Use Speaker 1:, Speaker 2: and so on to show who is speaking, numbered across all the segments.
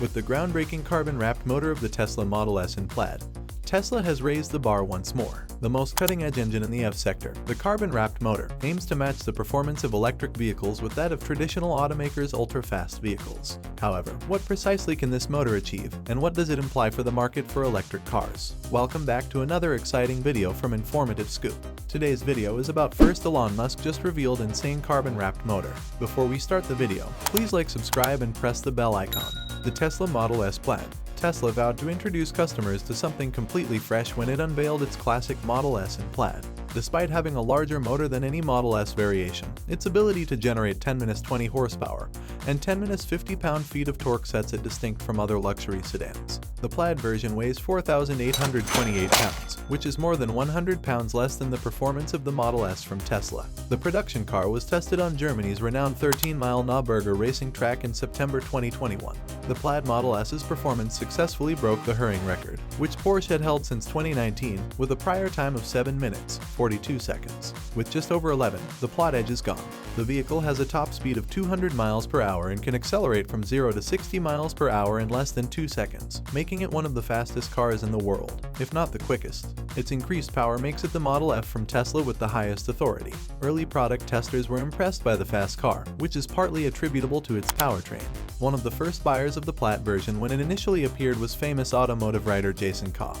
Speaker 1: With the groundbreaking carbon-wrapped motor of the Tesla Model S in plaid, Tesla has raised the bar once more. The most cutting-edge engine in the EV sector, the carbon-wrapped motor, aims to match the performance of electric vehicles with that of traditional automakers' ultra-fast vehicles. However, what precisely can this motor achieve, and what does it imply for the market for electric cars? Welcome back to another exciting video from Informative Scoop. Today's video is about first Elon Musk just revealed insane carbon-wrapped motor. Before we start the video, please like, subscribe, and press the bell icon. The Tesla Model S plaid. Tesla vowed to introduce customers to something completely fresh when it unveiled its classic Model S in plaid. Despite having a larger motor than any Model S variation, its ability to generate 10 20 horsepower and 10 50 pound-feet of torque sets it distinct from other luxury sedans. The plaid version weighs 4,828 pounds, which is more than 100 pounds less than the performance of the Model S from Tesla. The production car was tested on Germany's renowned 13-mile Nürburgring racing track in September 2021. The plaid Model S's performance successfully broke the Hering record, which Porsche had held since 2019, with a prior time of 7 minutes, 42 seconds. With just over 11, the plot edge is gone. The vehicle has a top speed of 200 miles per hour and can accelerate from 0 to 60 miles per hour in less than 2 seconds, making it one of the fastest cars in the world, if not the quickest. Its increased power makes it the Model F from Tesla with the highest authority. Early product testers were impressed by the fast car, which is partly attributable to its powertrain. One of the first buyers of the plaid version when it initially appeared was famous automotive writer Jason Kopp,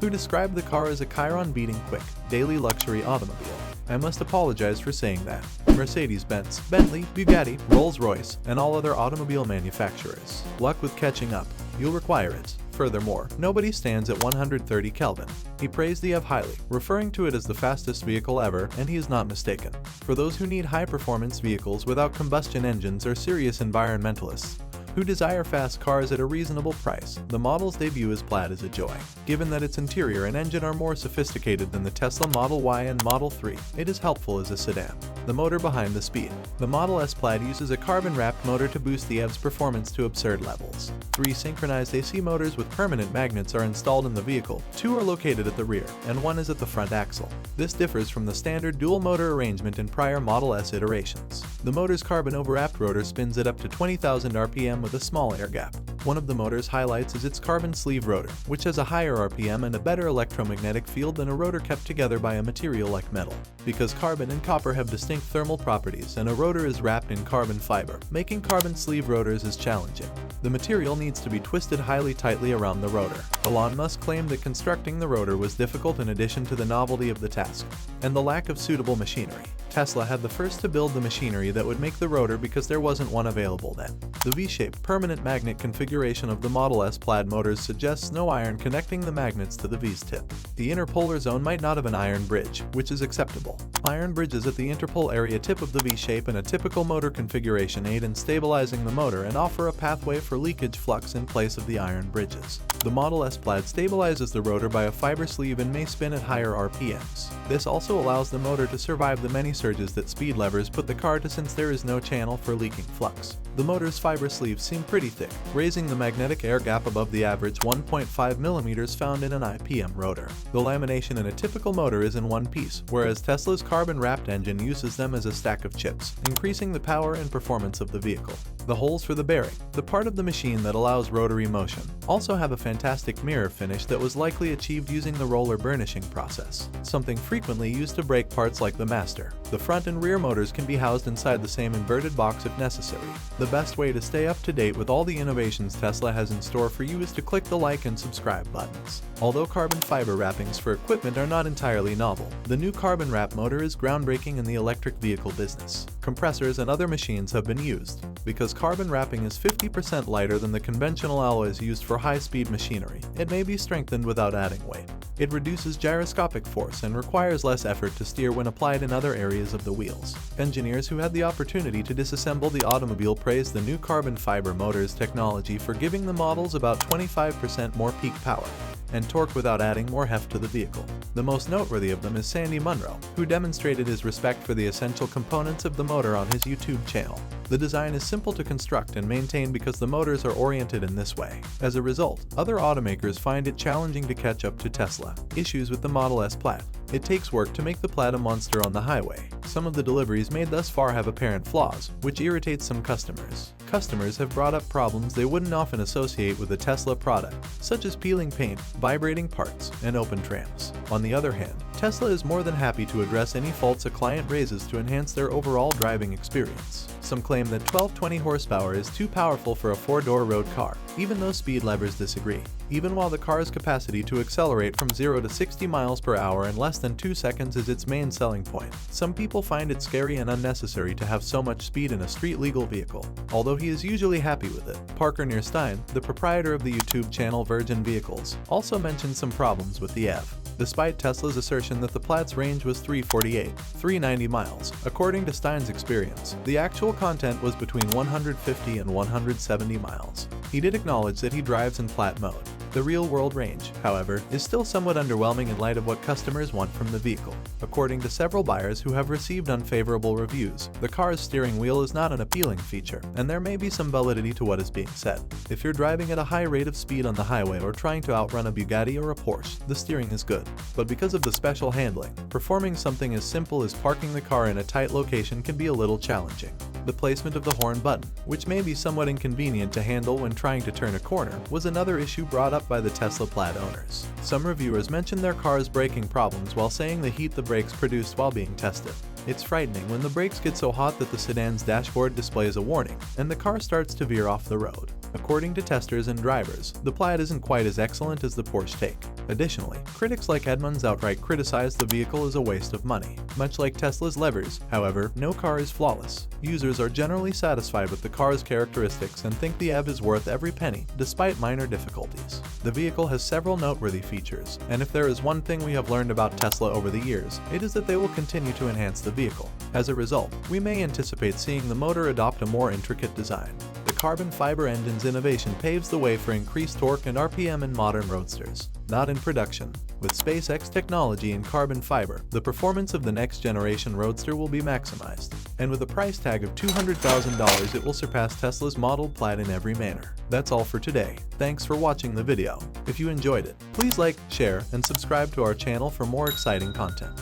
Speaker 1: who described the car as a Chiron-beating quick, daily luxury automobile. I must apologize for saying that. Mercedes-Benz, Bentley, Bugatti, Rolls-Royce, and all other automobile manufacturers. Luck with catching up. You'll require it. Furthermore, nobody stands at 130 Kelvin. He praised the EV highly, referring to it as the fastest vehicle ever, and he is not mistaken. For those who need high-performance vehicles without combustion engines or serious environmentalists who desire fast cars at a reasonable price, the model's debut as plaid is a joy. Given that its interior and engine are more sophisticated than the Tesla Model Y and Model 3, it is helpful as a sedan. The motor behind the speed. The Model S plaid uses a carbon-wrapped motor to boost the EV's performance to absurd levels. 3 synchronized AC motors with permanent magnets are installed in the vehicle. 2 are located at the rear, and 1 is at the front axle. This differs from the standard dual-motor arrangement in prior Model S iterations. The motor's carbon-overwrapped rotor spins at up to 20,000 RPM with a small air gap. One of the motor's highlights is its carbon sleeve rotor, which has a higher RPM and a better electromagnetic field than a rotor kept together by a material like metal. Because carbon and copper have distinct thermal properties and a rotor is wrapped in carbon fiber, making carbon sleeve rotors is challenging. The material needs to be twisted highly tightly around the rotor. Elon Musk claimed that constructing the rotor was difficult in addition to the novelty of the task and the lack of suitable machinery. Tesla had the first to build the machinery that would make the rotor because there wasn't one available then. The V-shaped permanent magnet configuration of the Model S plaid motors suggests no iron connecting the magnets to the V's tip. The interpolar zone might not have an iron bridge, which is acceptable. Iron bridges at the interpole area tip of the V-shape in a typical motor configuration aid in stabilizing the motor and offer a pathway for leakage flux in place of the iron bridges. The Model S plaid stabilizes the rotor by a fiber sleeve and may spin at higher RPMs. This also allows the motor to survive the many surges that speed levers put the car to since there is no channel for leaking flux. The motor's fiber sleeves seem pretty thick, raising the magnetic air gap above the average 1.5 mm found in an IPM rotor. The lamination in a typical motor is in one piece, whereas Tesla's carbon-wrapped engine uses them as a stack of chips, increasing the power and performance of the vehicle. The holes for the bearing, the part of the machine that allows rotary motion, also have a fantastic mirror finish that was likely achieved using the roller burnishing process, something frequently used to break parts like the master. The front and rear motors can be housed inside the same inverted box if necessary. The best way to stay up to date with all the innovations Tesla has in store for you is to click the like and subscribe buttons. Although carbon fiber wrappings for equipment are not entirely novel, the new carbon wrap motor is groundbreaking in the electric vehicle business. Compressors and other machines have been used. Because carbon wrapping is 50% lighter than the conventional alloys used for high-speed machinery, it may be strengthened without adding weight. It reduces gyroscopic force and requires less effort to steer when applied in other areas of the wheels. Engineers who had the opportunity to disassemble the automobile praised the new carbon fiber motor's technology for giving the models about 25% more peak power and torque without adding more heft to the vehicle. The most noteworthy of them is Sandy Munro, who demonstrated his respect for the essential components of the motor on his YouTube channel. The design is simple to construct and maintain because the motors are oriented in this way. As a result, other automakers find it challenging to catch up to Tesla. Issues with the Model S plaid. It takes work to make the plaid a monster on the highway. Some of the deliveries made thus far have apparent flaws, which irritates some customers. Customers have brought up problems they wouldn't often associate with a Tesla product, such as peeling paint, vibrating parts, and open trams. On the other hand, Tesla is more than happy to address any faults a client raises to enhance their overall driving experience. Some claim that 1220 horsepower is too powerful for a four-door road car, even though speed lovers disagree. Even while the car's capacity to accelerate from 0 to 60 miles per hour in less than 2 seconds is its main selling point, some people find it scary and unnecessary to have so much speed in a street-legal vehicle, although he is usually happy with it. Parker Nierstein, the proprietor of the YouTube channel Virgin Vehicles, also mentioned some problems with the EV. Despite Tesla's assertion that the Plaid's range was 390 miles, according to Stein's experience, the actual content was between 150 and 170 miles. He did acknowledge that he drives in Plaid mode. The real-world range, however, is still somewhat underwhelming in light of what customers want from the vehicle. According to several buyers who have received unfavorable reviews, the car's steering wheel is not an appealing feature, and there may be some validity to what is being said. If you're driving at a high rate of speed on the highway or trying to outrun a Bugatti or a Porsche, the steering is good. But because of the special handling, performing something as simple as parking the car in a tight location can be a little challenging. The placement of the horn button, which may be somewhat inconvenient to handle when trying to turn a corner, was another issue brought up by the Tesla Plaid owners. Some reviewers mentioned their car's braking problems while saying the heat the brakes produced while being tested. It's frightening when the brakes get so hot that the sedan's dashboard displays a warning, and the car starts to veer off the road. According to testers and drivers, the Plaid isn't quite as excellent as the Porsche Taycan. Additionally, critics like Edmunds outright criticize the vehicle as a waste of money. Much like Tesla's levers, however, no car is flawless. Users are generally satisfied with the car's characteristics and think the EV is worth every penny, despite minor difficulties. The vehicle has several noteworthy features, and if there is one thing we have learned about Tesla over the years, it is that they will continue to enhance the vehicle. As a result, we may anticipate seeing the motor adopt a more intricate design. The carbon fiber engine's innovation paves the way for increased torque and RPM in modern roadsters. Not in production. With SPACEX technology and carbon fiber, the performance of the next generation roadster will be maximized. And with a price tag of $200,000, it will surpass Tesla's Model Plaid in every manner. That's all for today. Thanks for watching the video. If you enjoyed it, please like, share, and subscribe to our channel for more exciting content.